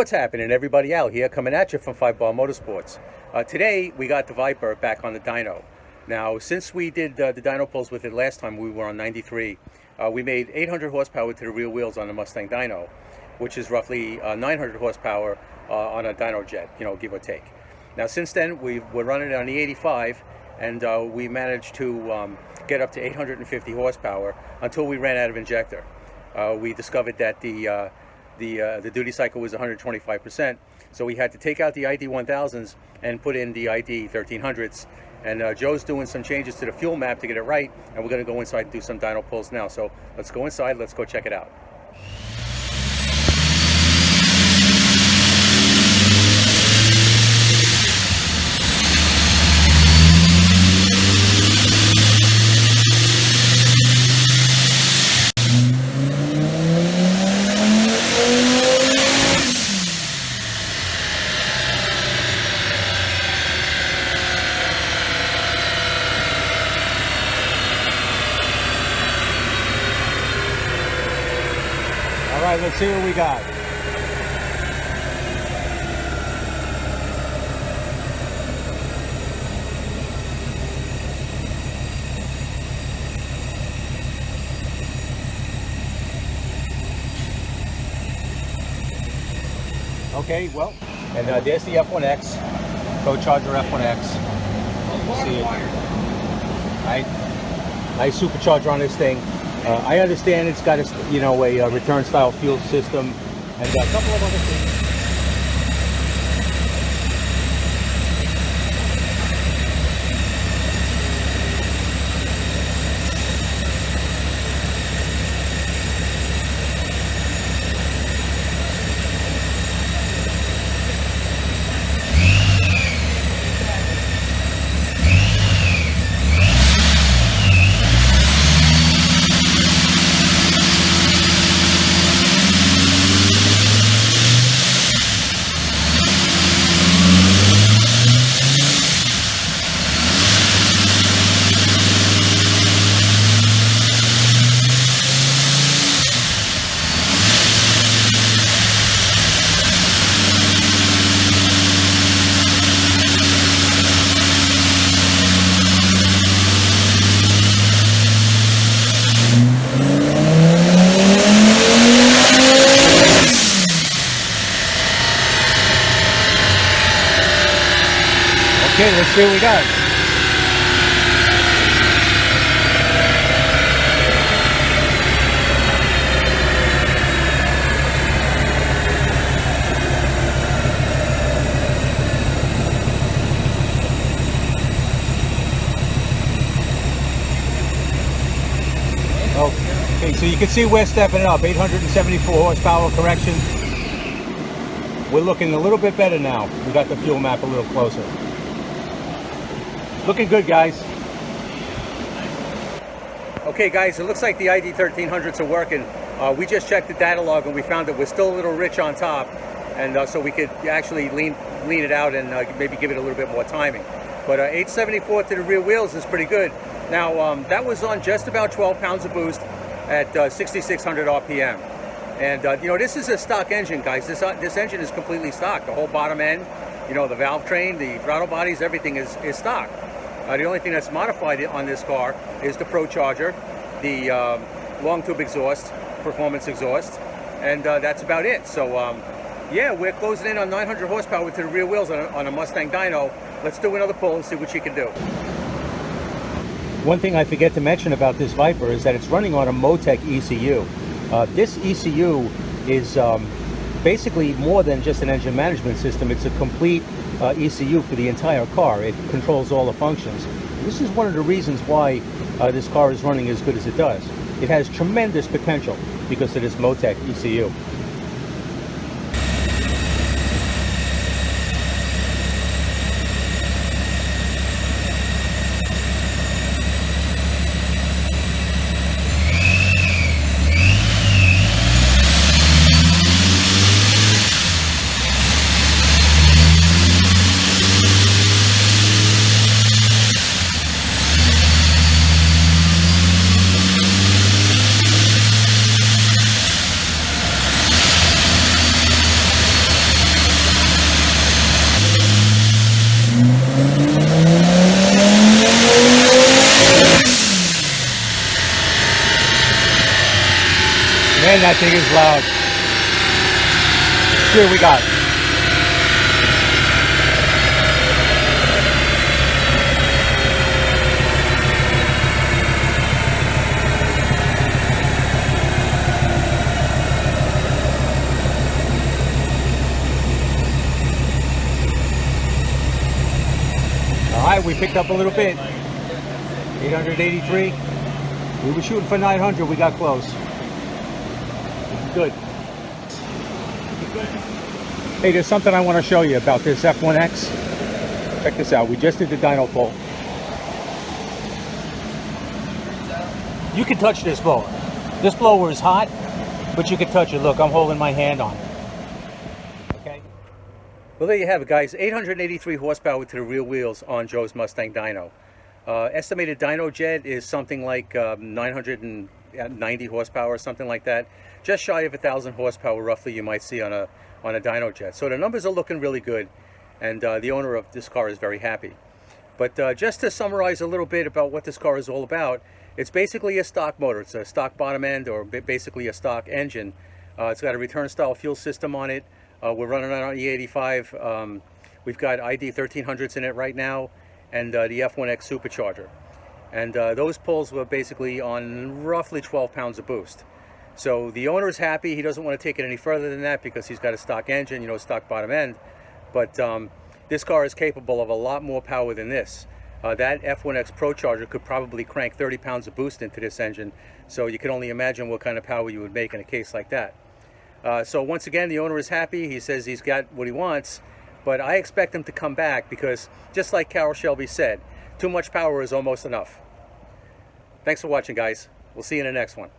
What's happening, everybody? Out here coming at you from FiveBar Motorsports. Today we got the Viper back on the dyno. Now, since we did the dyno pulls with it last time, we were on 93. We made 800 horsepower to the rear wheels on the Mustang dyno, which is roughly 900 horsepower on a dyno jet, give or take. Now, since then we're running it on the E-85, and we managed to get up to 850 horsepower until we ran out of injector. We discovered that the duty cycle was 125%, so we had to take out the ID 1000s and put in the ID 1300s. And Joe's doing some changes to the fuel map to get it right, and we're going to go inside and do some dyno pulls now. So let's go inside, let's go check it out. All right, let's see what we got. Okay, well, and there's the F1-X, co-charger F1-X. See it. Nice supercharger on this thing. I understand it's got a return style fuel system and a couple of other things. Okay, let's see what we got. Okay, so you can see we're stepping up. 874 horsepower correction. We're looking a little bit better now. We got the fuel map a little closer. Looking good, guys. Okay, guys, it looks like the ID 1300s are working. We just checked the data log and we found that we're still a little rich on top, and so we could actually lean it out and maybe give it a little bit more timing. But 874 to the rear wheels is pretty good. Now, that was on just about 12 pounds of boost at 6,600 RPM. And this is a stock engine, guys. This engine is completely stock. The whole bottom end, the valve train, the throttle bodies, everything is stock. The only thing that's modified on this car is the Pro Charger, the long tube exhaust, performance exhaust, and that's about it. So yeah, we're closing in on 900 horsepower to the rear wheels on a Mustang dyno. Let's do another pull and see what she can do. One thing I forget to mention about this Viper is that it's running on a Motec ECU. This ECU is basically more than just an engine management system. It's a complete ECU for the entire car. It controls all the functions. This is one of the reasons why this car is running as good as it does. It has tremendous potential because of this Motec ECU. Man, that thing is loud. Here we got. All right, we picked up a little bit. 883. We were shooting for 900. We got close. Good. Hey, there's something I want to show you about this F1-X. Check this out. We just did the dyno pull. You can touch this blower. This blower is hot, but you can touch it. Look, I'm holding my hand on it. Okay. Well, there you have it, guys. 883 horsepower to the rear wheels on Joe's Mustang dyno. Estimated dyno jet is something like 990 horsepower, something like that. Just shy of 1,000 horsepower, roughly, you might see on a dyno jet. So the numbers are looking really good, and the owner of this car is very happy. But just to summarize a little bit about what this car is all about, it's basically a stock motor. It's a stock bottom end, or basically a stock engine. It's got a return style fuel system on it. We're running on E-85. We've got ID 1300s in it right now, and the F1-X supercharger. And those pulls were basically on roughly 12 pounds of boost. So the owner is happy. He doesn't want to take it any further than that because he's got a stock engine, you know, stock bottom end. But this car is capable of a lot more power than this. That F1-X Pro Charger could probably crank 30 pounds of boost into this engine. So you can only imagine what kind of power you would make in a case like that. So once again, the owner is happy. He says he's got what he wants. But I expect him to come back because, just like Carroll Shelby said, too much power is almost enough. Thanks for watching, guys. We'll see you in the next one.